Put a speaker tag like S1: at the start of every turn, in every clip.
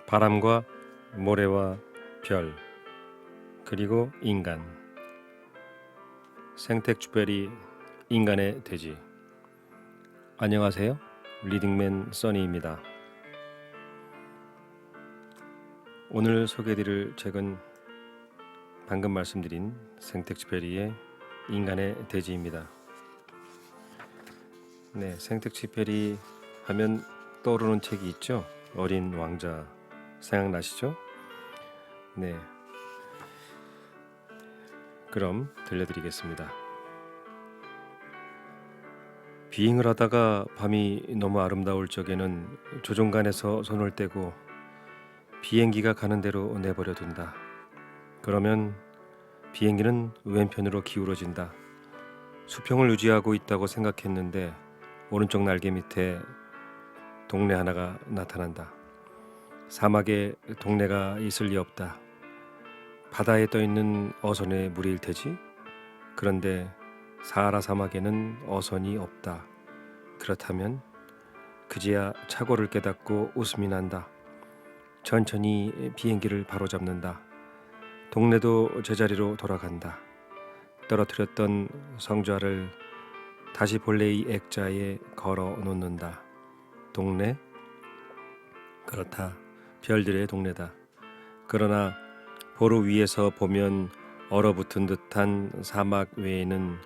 S1: 바람과 모래와 별, 그리고 인간. 생텍쥐페리 인간의 돼지. 안녕하세요. 리딩맨 써니입니다. 오늘 소개해드릴 책은 방금 말씀드린 생텍쥐페리의 인간의 돼지입니다. 네, 생텍쥐페리 하면 떠오르는 책이 있죠. 어린 왕자 생각나시죠? 네, 그럼 들려드리겠습니다. 비행을 하다가 밤이 너무 아름다울 적에는 조종간에서 손을 떼고 비행기가 가는 대로 내버려 둔다. 그러면 비행기는 왼편으로 기울어진다. 수평을 유지하고 있다고 생각했는데 오른쪽 날개 밑에 동네 하나가 나타난다. 사막에 동네가 있을 리 없다. 바다에 떠있는 어선의 무리일 테지? 그런데 사하라 사막에는 어선이 없다. 그렇다면 그제야 착오를 깨닫고 웃음이 난다. 천천히 비행기를 바로잡는다. 동네도 제자리로 돌아간다. 떨어뜨렸던 성좌를 다시 본래의 액자에 걸어 놓는다. 동네? 그렇다. 별들의 동네다. 그러나 보루 위에서 보면 얼어붙은 듯한 사막 외에는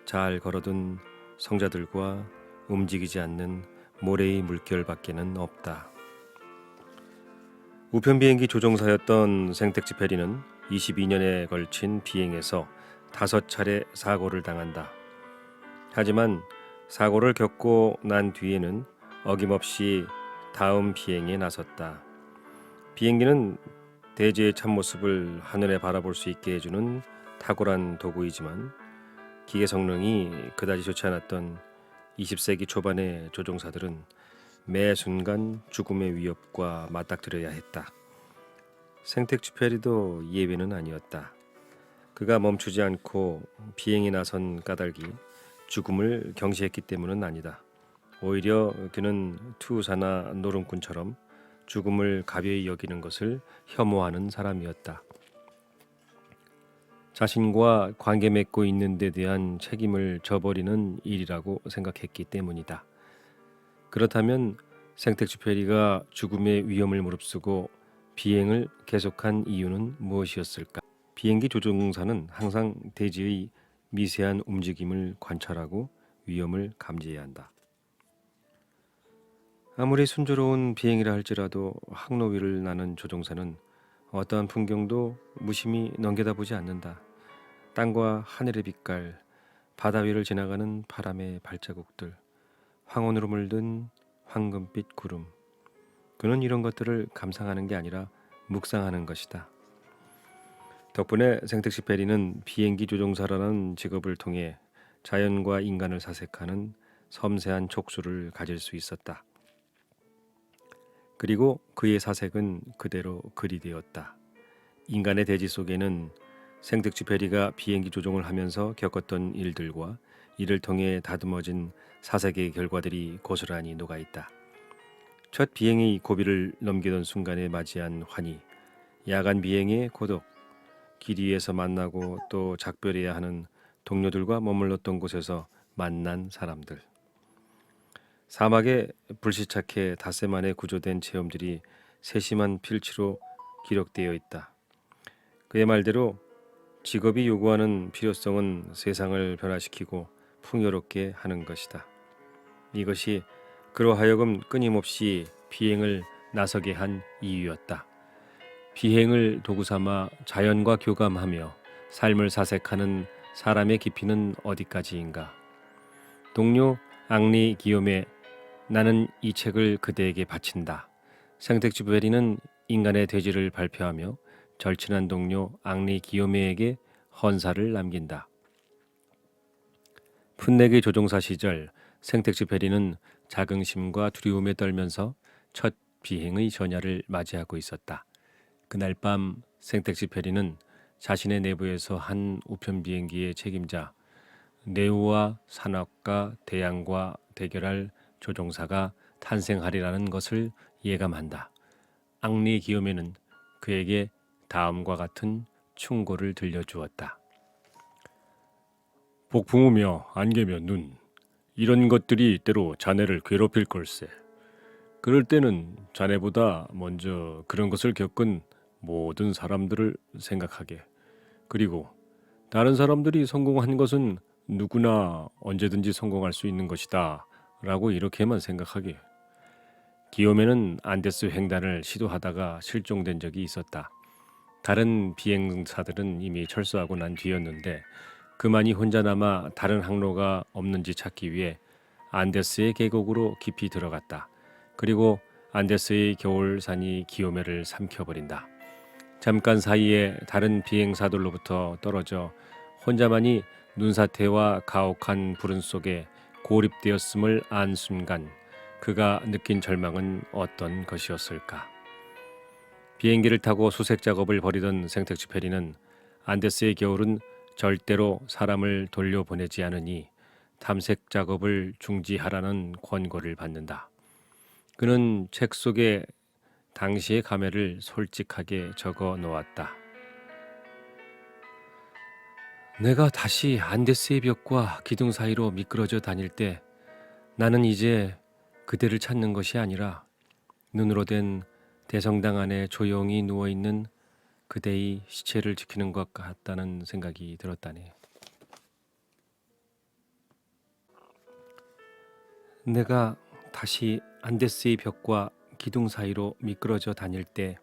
S1: 잘 걸어둔 성자들과 움직이지 않는 모래의 물결밖에는 없다. 우편 비행기 조종사였던 생텍쥐페리는 22년에 걸친 비행에서 5차례 사고를 당한다. 하지만 사고를 겪고 난 뒤에는 어김없이 다음 비행에 나섰다. 비행기는 대지의 참모습을 하늘에 바라볼 수 있게 해주는 탁월한 도구이지만 기계 성능이 그다지 좋지 않았던 20세기 초반의 조종사들은 매 순간 죽음의 위협과 맞닥뜨려야 했다. 생텍쥐페리도 예외는 아니었다. 그가 멈추지 않고 비행에 나선 까닭이 죽음을 경시했기 때문은 아니다. 오히려 그는 투사나 노름꾼처럼 죽음을 가벼이 여기는 것을 혐오하는 사람이었다. 자신과 관계 맺고 있는 데 대한 책임을 져버리는 일이라고 생각했기 때문이다. 그렇다면 생텍쥐페리가 죽음의 위험을 무릅쓰고 비행을 계속한 이유는 무엇이었을까? 비행기 조종사는 항상 대지의 미세한 움직임을 관찰하고 위험을 감지해야 한다. 아무리 순조로운 비행이라 할지라도 항로 위를 나는 조종사는 어떠한 풍경도 무심히 넘겨다보지 않는다. 땅과 하늘의 빛깔, 바다 위를 지나가는 바람의 발자국들, 황혼으로 물든 황금빛 구름. 그는 이런 것들을 감상하는 게 아니라 묵상하는 것이다. 덕분에 생텍쥐페리는 비행기 조종사라는 직업을 통해 자연과 인간을 사색하는 섬세한 촉수를 가질 수 있었다. 그리고 그의 사색은 그대로 글이 되었다. 인간의 대지 속에는 생텍쥐페리가 비행기 조종을 하면서 겪었던 일들과 이를 통해 다듬어진 사색의 결과들이 고스란히 녹아있다. 첫 비행의 고비를 넘기던 순간에 맞이한 환희, 야간 비행의 고독, 길 위에서 만나고 또 작별해야 하는 동료들과 머물렀던 곳에서 만난 사람들. 사막에 불시착해 닷새 만에 구조된 체험들이 세심한 필치로 기록되어 있다. 그의 말대로 직업이 요구하는 필요성은 세상을 변화시키고 풍요롭게 하는 것이다. 이것이 그로 하여금 끊임없이 비행을 나서게 한 이유였다. 비행을 도구 삼아 자연과 교감하며 삶을 사색하는 사람의 깊이는 어디까지인가? 동료 앙리 기욤의 나는 이 책을 그대에게 바친다. 생텍쥐페리는 인간의 돼지를 발표하며 절친한 동료 앙리 기욤에게 헌사를 남긴다. 풋내기 조종사 시절 생텍쥐페리는 자긍심과 두려움에 떨면서 첫 비행의 전야를 맞이하고 있었다. 그날 밤 생텍쥐페리는 자신의 내부에서 한 우편 비행기의 책임자 네오와 산악과 대양과 대결할 조종사가 탄생하리라는 것을 예감한다. 앙리 기요메는 그에게 다음과 같은 충고를 들려주었다.
S2: 폭풍우며 안개며 눈, 이런 것들이 때로 자네를 괴롭힐 걸세. 그럴 때는 자네보다 먼저 그런 것을 겪은 모든 사람들을 생각하게. 그리고 다른 사람들이 성공한 것은 누구나 언제든지 성공할 수 있는 것이다 라고 이렇게만 생각하게. 기요메는 안데스 횡단을 시도하다가 실종된 적이 있었다. 다른 비행사들은 이미 철수하고 난 뒤였는데 그만이 혼자 남아 다른 항로가 없는지 찾기 위해 안데스의 계곡으로 깊이 들어갔다. 그리고 안데스의 겨울산이 기요메를 삼켜버린다. 잠깐 사이에 다른 비행사들로부터 떨어져 혼자만이 눈사태와 가혹한 불운 속에 고립되었음을 안 순간 그가 느낀 절망은 어떤 것이었을까? 비행기를 타고 수색 작업을 벌이던 생텍쥐페리는 안데스의 겨울은 절대로 사람을 돌려보내지 않으니 탐색 작업을 중지하라는 권고를 받는다. 그는 책 속에 당시의 감회를 솔직하게 적어 놓았다. 내가 다시 안데스의 벽과 기둥 사이로 미끄러져 다닐 때 나는 이제 그대를 찾는 것이 아니라 눈으로 된 대성당 안에 조용히 누워있는 그대의 시체를 지키는 것 같다는 생각이 들었다네. 내가 다시 안데스의 벽과 기둥 사이로 미끄러져 다닐 때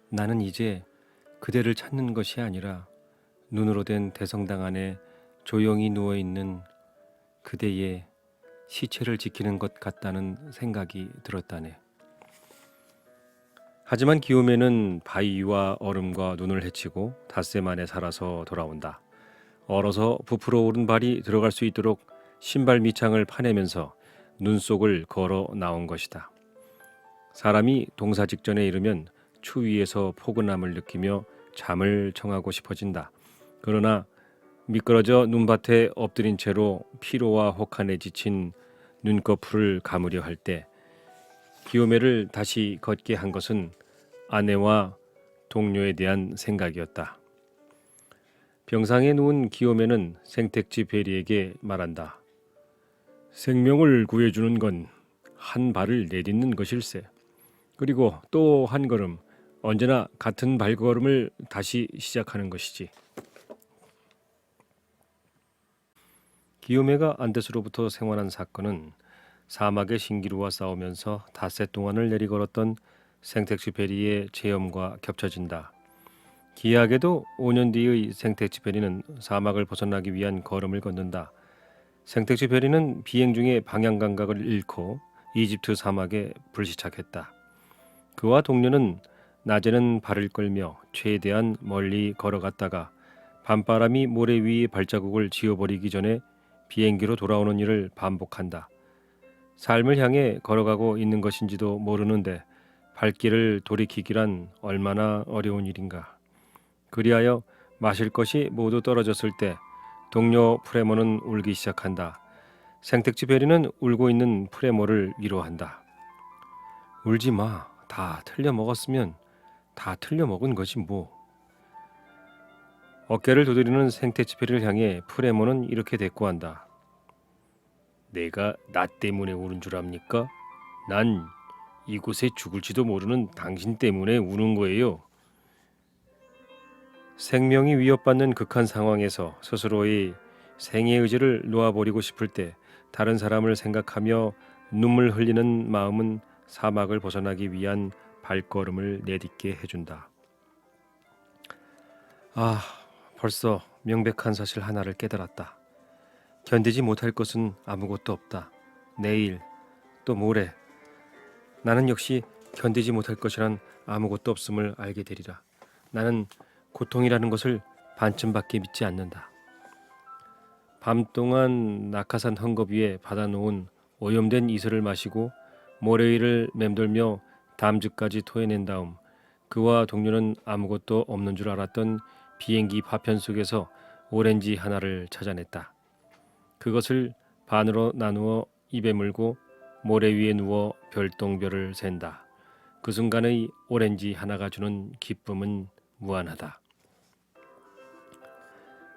S2: 나는 이제 그대를 찾는 것이 아니라 눈으로 된 대성당 안에 조용히 누워있는 그대의 시체를 지키는 것 같다는 생각이 들었다네. 하지만 기요메는 바위와 얼음과 눈을 헤치고 닷새 만에 살아서 돌아온다. 얼어서 부풀어 오른 발이 들어갈 수 있도록 신발 밑창을 파내면서 눈 속을 걸어 나온 것이다. 사람이 동사 직전에 이르면 추위에서 포근함을 느끼며 잠을 청하고 싶어진다. 그러나 미끄러져 눈밭에 엎드린 채로 피로와 혹한에 지친 눈꺼풀을 감으려 할 때 기요메를 다시 걷게 한 것은 아내와 동료에 대한 생각이었다. 병상에 누운 기요메는 생텍쥐페리에게 말한다. 생명을 구해주는 건 한 발을 내딛는 것일세. 그리고 또 한 걸음, 언제나 같은 발걸음을 다시 시작하는 것이지. 기요메가 안데스로부터 생還한 사건은 사막의 신기루와 싸우면서 닷새 동안을 내리걸었던 생텍쥐페리의 체험과 겹쳐진다. 기이하게도 5년 뒤의 생텍쥐페리는 사막을 벗어나기 위한 걸음을 걷는다. 생텍쥐페리는 비행 중에 방향 감각을 잃고 이집트 사막에 불시착했다. 그와 동료는 낮에는 발을 끌며 최대한 멀리 걸어갔다가 밤바람이 모래 위의 발자국을 지워버리기 전에 비행기로 돌아오는 일을 반복한다. 삶을 향해 걸어가고 있는 것인지도 모르는데 발길을 돌이키기란 얼마나 어려운 일인가. 그리하여 마실 것이 모두 떨어졌을 때 동료 프레모는 울기 시작한다. 생텍쥐페리는 울고 있는 프레모를 위로한다. 울지 마. 다 틀려 먹었으면 다 틀려 먹은 거지 뭐. 어깨를 두드리는 생텍쥐페리를 향해 프레모는 이렇게 대꾸한다. 내가 나 때문에 우는 줄 압니까? 난 이곳에 죽을지도 모르는 당신 때문에 우는 거예요. 생명이 위협받는 극한 상황에서 스스로의 생의 의지를 놓아버리고 싶을 때 다른 사람을 생각하며 눈물 흘리는 마음은 사막을 벗어나기 위한 발걸음을 내딛게 해준다. 아, 벌써 명백한 사실 하나를 깨달았다. 견디지 못할 것은 아무것도 없다. 내일, 또 모레. 나는 역시 견디지 못할 것이란 아무것도 없음을 알게 되리라. 나는 고통이라는 것을 반쯤밖에 믿지 않는다. 밤 동안 낙하산 헝겊 위에 받아놓은 오염된 이슬을 마시고 모래 위를 맴돌며 담즙까지 토해낸 다음 그와 동료는 아무것도 없는 줄 알았던 비행기 파편 속에서 오렌지 하나를 찾아냈다. 그것을 반으로 나누어 입에 물고 모래 위에 누워 별똥별을 샌다.
S1: 그 순간의 오렌지 하나가 주는 기쁨은 무한하다.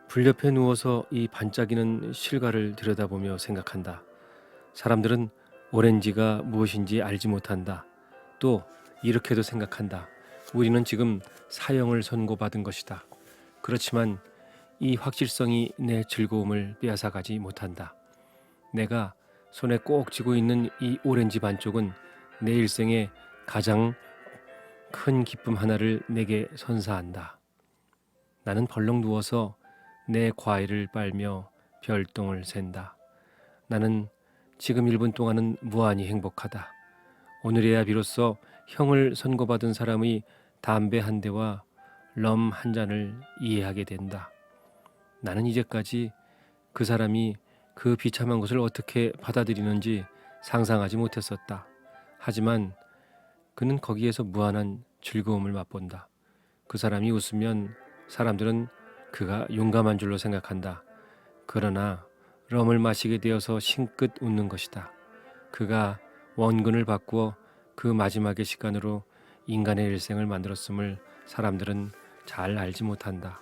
S1: 불 옆에 누워서 이 반짝이는 실과를 들여다보며 생각한다. 사람들은 오렌지가 무엇인지 알지 못한다. 또 이렇게도 생각한다. 우리는 지금 사형을 선고받은 것이다. 그렇지만 이 확실성이 내 즐거움을 빼앗아가지 못한다. 내가 손에 꼭 쥐고 있는 이 오렌지 반쪽은 내 일생의 가장 큰 기쁨 하나를 내게 선사한다. 나는 벌렁 누워서 내 과일을 빨며 별똥을 샌다. 나는 지금 1분 동안은 무한히 행복하다. 오늘에야 비로소 형을 선고받은 사람의 담배 한 대와 럼 한 잔을 이해하게 된다. 나는 이제까지 그 사람이 그 비참한 것을 어떻게 받아들이는지 상상하지 못했었다. 하지만 그는 거기에서 무한한 즐거움을 맛본다. 그 사람이 웃으면 사람들은 그가 용감한 줄로 생각한다. 그러나 럼을 마시게 되어서 싱긋 웃는 것이다. 그가 원근을 바꾸어 그 마지막의 시간으로 인간의 일생을 만들었음을 사람들은 잘 알지 못한다.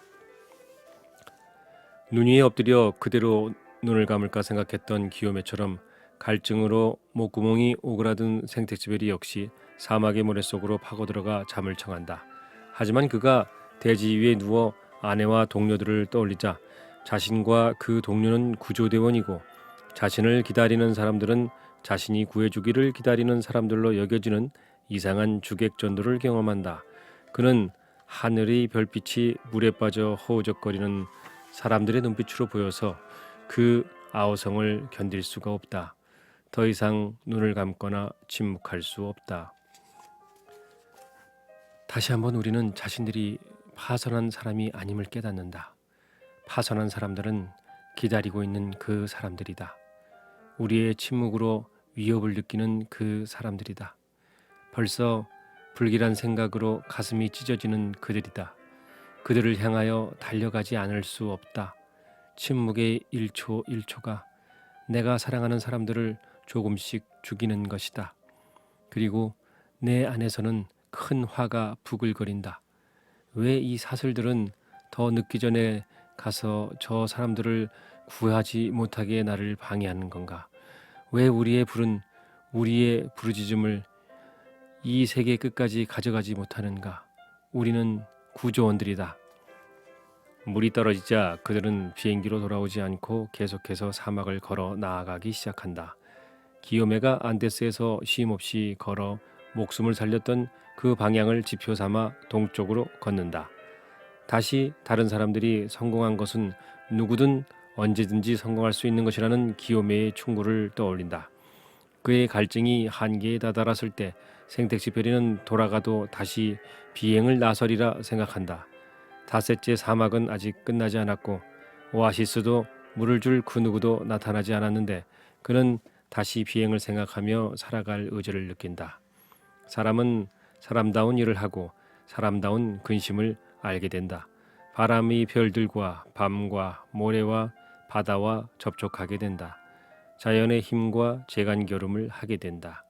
S1: 눈 위에 엎드려 그대로 눈을 감을까 생각했던 기요메처럼 갈증으로 목구멍이 오그라든 생텍쥐베리 역시 사막의 모래속으로 파고들어가 잠을 청한다. 하지만 그가 대지 위에 누워 아내와 동료들을 떠올리자 자신과 그 동료는 구조대원이고 자신을 기다리는 사람들은 자신이 구해주기를 기다리는 사람들로 여겨지는 이상한 주객전도를 경험한다. 그는 하늘의 별빛이 물에 빠져 허우적거리는 사람들의 눈빛으로 보여서 그 아우성을 견딜 수가 없다. 더 이상 눈을 감거나 침묵할 수 없다. 다시 한번 우리는 자신들이 파선한 사람이 아님을 깨닫는다. 파선한 사람들은 기다리고 있는 그 사람들이다. 우리의 침묵으로 위협을 느끼는 그 사람들이다. 벌써 불길한 생각으로 가슴이 찢어지는 그들이다. 그들을 향하여 달려가지 않을 수 없다. 침묵의 1초 1초가 내가 사랑하는 사람들을 조금씩 죽이는 것이다. 그리고 내 안에서는 큰 화가 부글거린다. 왜 이 사슬들은 더 늦기 전에 가서 저 사람들을 구하지 못하게 나를 방해하는 건가? 왜 우리의 불은 우리의 부르짖음을 이 세계 끝까지 가져가지 못하는가? 우리는 구조원들이다. 물이 떨어지자 그들은 비행기로 돌아오지 않고 계속해서 사막을 걸어 나아가기 시작한다. 기요메가 안데스에서 쉼없이 걸어 목숨을 살렸던 그 방향을 지표 삼아 동쪽으로 걷는다. 다시 다른 사람들이 성공한 것은 누구든 언제든지 성공할 수 있는 것이라는 기요메의 충고를 떠올린다. 그의 갈증이 한계에 다다랐을 때 생텍쥐페리는 돌아가도 다시 비행을 나서리라 생각한다. 닷새째 사막은 아직 끝나지 않았고 오아시스도 물을 줄 그 누구도 나타나지 않았는데 그는 다시 비행을 생각하며 살아갈 의지를 느낀다. 사람은 사람다운 일을 하고 사람다운 근심을 알게 된다. 바람의 별들과 밤과 모래와 바다와 접촉하게 된다. 자연의 힘과 재간결음을 하게 된다.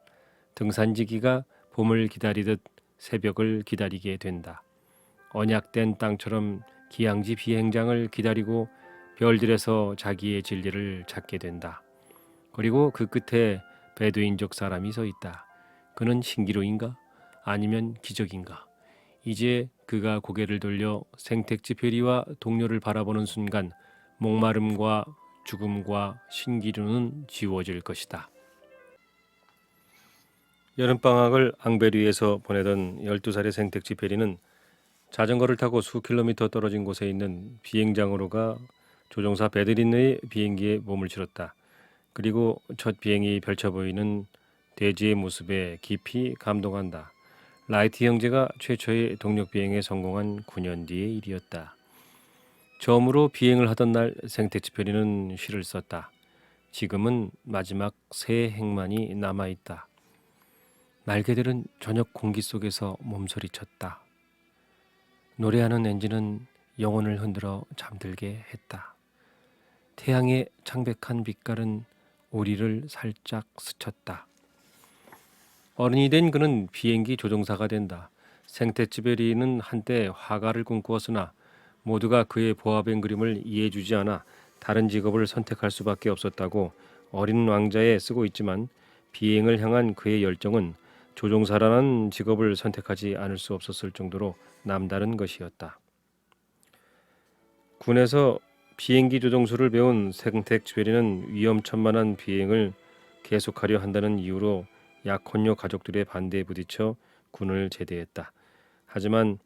S1: 등산지기가 봄을 기다리듯 새벽을 기다리게 된다. 언약된 땅처럼 기양지 비행장을 기다리고 별들에서 자기의 진리를 찾게 된다. 그리고 그 끝에 베두인족 사람이 서 있다. 그는 신기루인가? 아니면 기적인가? 이제 그가 고개를 돌려 생텍쥐페리와 동료를 바라보는 순간 목마름과 죽음과 신기루는 지워질 것이다. 여름방학을 앙베르에서 보내던 12살의 생텍쥐페리는 자전거를 타고 수 킬로미터 떨어진 곳에 있는 비행장으로 가 조종사 베드린의 비행기에 몸을 실었다. 그리고 첫 비행이 펼쳐 보이는 대지의 모습에 깊이 감동한다. 라이트 형제가 최초의 동력 비행에 성공한 9년 뒤의 일이었다. 처음으로 비행을 하던 날 생텍쥐페리는 시를 썼다. 지금은 마지막 세 행만이 남아있다. 날개들은 저녁 공기 속에서 몸서리쳤다. 노래하는 엔진은 영혼을 흔들어 잠들게 했다. 태양의 창백한 빛깔은 우리를 살짝 스쳤다. 어른이 된 그는 비행기 조종사가 된다. 생테치베리는 한때 화가를 꿈꾸었으나 모두가 그의 보아뱅 그림을 이해해주지 않아 다른 직업을 선택할 수밖에 없었다고 어린 왕자에 쓰고 있지만 비행을 향한 그의 열정은 조종사라는 직업을 선택하지 않을 수 없었을 정도로 남다른 것이었다. 군에서 비행기 조종수를 배운 생텍쥐베리는 위험천만한 비행을 계속하려 한다는 이유로 약혼녀 가족들의 반대에 부딪혀 군을 제대했다. 하지만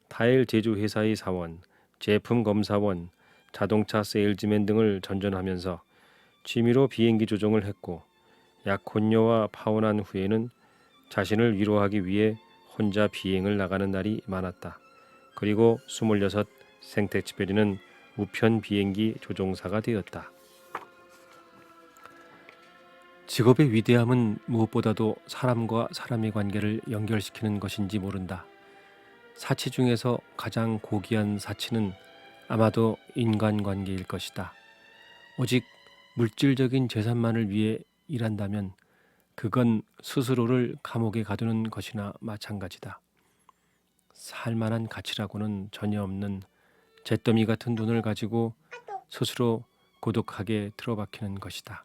S1: 타일 제조 회사의 사원, 제품 검사원, 자동차 세일즈맨 등을 전전하면서 취미로 비행기 조종을 했고 약혼녀와 파혼한 후에는 자신을 위로하기 위해 혼자 비행을 나가는 날이 많았다. 그리고 26 생텍쥐베리는 우편 비행기 조종사가 되었다. 직업의 위대함은 무엇보다도 사람과 사람의 관계를 연결시키는 것인지 모른다. 사치 중에서 가장 고귀한 사치는 아마도 인간관계일 것이다. 오직 물질적인 재산만을 위해 일한다면 그건 스스로를 감옥에 가두는 것이나 마찬가지다. 살만한 가치라고는 전혀 없는 잿더미 같은 돈을 가지고 스스로 고독하게 틀어박히는 것이다.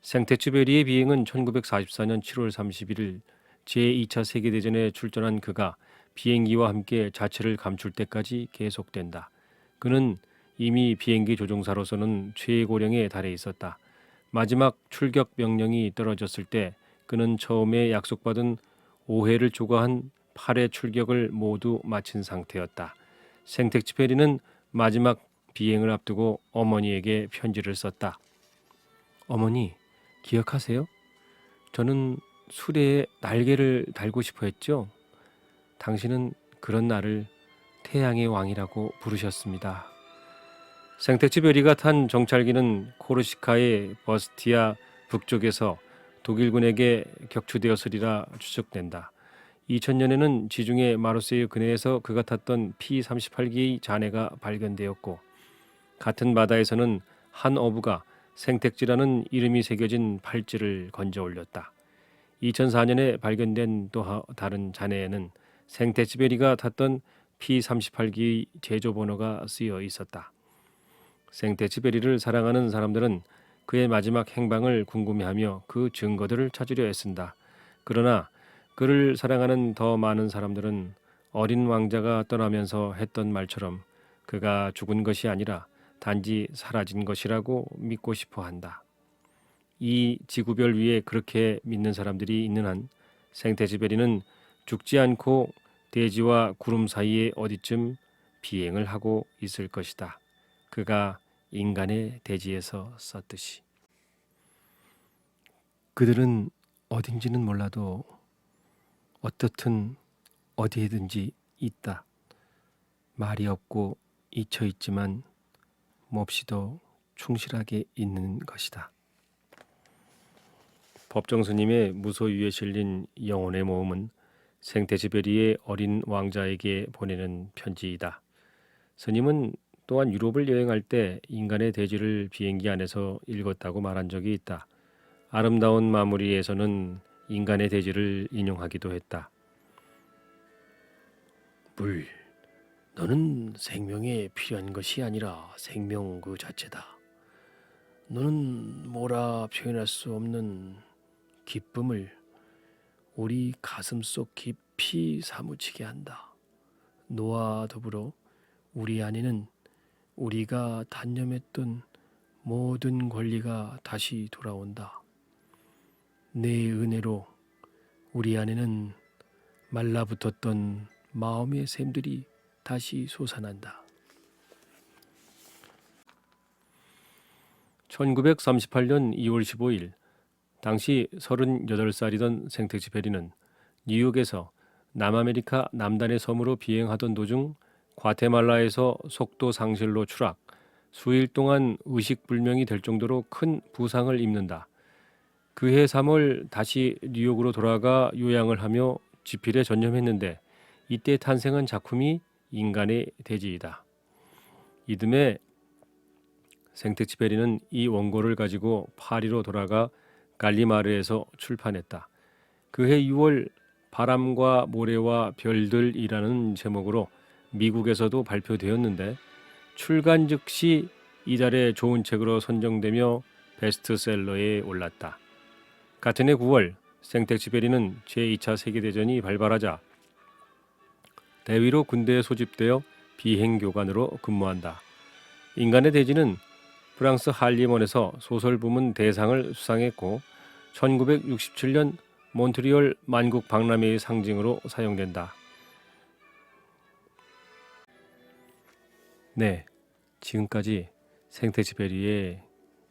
S1: 생텍쥐베리의 비행은 1944년 7월 31일 제2차 세계대전에 출전한 그가 비행기와 함께 자체를 감출 때까지 계속된다. 그는 이미 비행기 조종사로서는 최고령에 달해 있었다. 마지막 출격 명령이 떨어졌을 때 그는 처음에 약속받은 5회를 초과한 8회 출격을 모두 마친 상태였다. 생텍쥐베리는 마지막 비행을 앞두고 어머니에게 편지를 썼다. 어머니, 기억하세요? 저는 수레에 날개를 달고 싶어 했죠. 당신은 그런 나를 태양의 왕이라고 부르셨습니다. 생텍쥐베리가 탄 정찰기는 코르시카의 버스티아 북쪽에서 독일군에게 격추되었으리라 추측된다. 2000년에는 지중해 마르세유 근해에서 그가 탔던 P-38기의 잔해가 발견되었고 같은 바다에서는 한 어부가 생텍쥐라는 이름이 새겨진 팔찌를 건져 올렸다. 2004년에 발견된 또 다른 잔해에는 생텍쥐베리가 탔던 P-38기의 제조 번호가 쓰여 있었다. 생텍쥐베리를 사랑하는 사람들은 그의 마지막 행방을 궁금해하며 그 증거들을 찾으려 애쓴다. 그러나 그를 사랑하는 더 많은 사람들은 어린 왕자가 떠나면서 했던 말처럼 그가 죽은 것이 아니라 단지 사라진 것이라고 믿고 싶어 한다. 이 지구별 위에 그렇게 믿는 사람들이 있는 한 생테쥐베리는 죽지 않고 대지와 구름 사이에 어디쯤 비행을 하고 있을 것이다. 그가 인간의 대지에서 썼듯이. 그들은 어딘지는 몰라도 어떻든 어디에든지 있다. 말이 없고 잊혀 있지만 몹시도 충실하게 있는 것이다. 법정 스님의 무소유에 실린 영혼의 모험은 생테쥐베리의 어린 왕자에게 보내는 편지이다. 스님은 또한 유럽을 여행할 때 인간의 대지를 비행기 안에서 읽었다고 말한 적이 있다. 아름다운 마무리에서는 인간의 대지를 인용하기도 했다. 물, 너는 생명에 필요한 것이 아니라 생명 그 자체다. 너는 뭐라 표현할 수 없는 기쁨을 우리 가슴 속 깊이 사무치게 한다. 너와 더불어 우리 안에는 우리가 단념했던 모든 권리가 다시 돌아온다. 내 은혜로 우리 안에는 말라붙었던 마음의 샘들이 다시 솟아난다. 1938년 2월 15일 당시 38살이던 생텍쥐베리는 뉴욕에서 남아메리카 남단의 섬으로 비행하던 도중 과테말라에서 속도 상실로 추락, 수일 동안 의식불명이 될 정도로 큰 부상을 입는다. 그해 3월 다시 뉴욕으로 돌아가 요양을 하며 집필에 전념했는데 이때 탄생한 작품이 인간의 대지이다. 이듬해 생텍쥐베리는 이 원고를 가지고 파리로 돌아가 갈리마르에서 출판했다. 그해 6월 바람과 모래와 별들이라는 제목으로 미국에서도 발표되었는데 출간 즉시 이달의 좋은 책으로 선정되며 베스트셀러에 올랐다. 같은 해 9월 생텍쥐페리는 제2차 세계대전이 발발하자 대위로 군대에 소집되어 비행교관으로 근무한다. 인간의 대지는 프랑스 할리먼에서 소설 부문 대상을 수상했고 1967년 몬트리올 만국 박람회의 상징으로 사용된다. 네, 지금까지 생텍쥐페리의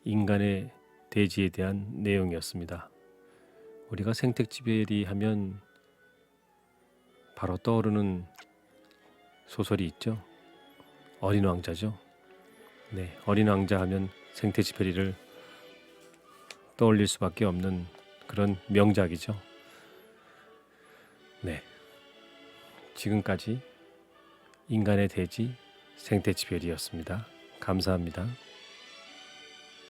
S1: 인간의 대지에 대한 내용이었습니다. 우리가 생텍쥐페리 하면 바로 떠오르는 소설이 있죠. 어린 왕자죠. 네, 어린 왕자 하면 생텍쥐페리를 떠올릴 수밖에 없는 그런 명작이죠. 네, 지금까지 인간의 대지 생텍쥐페리였습니다. 감사합니다.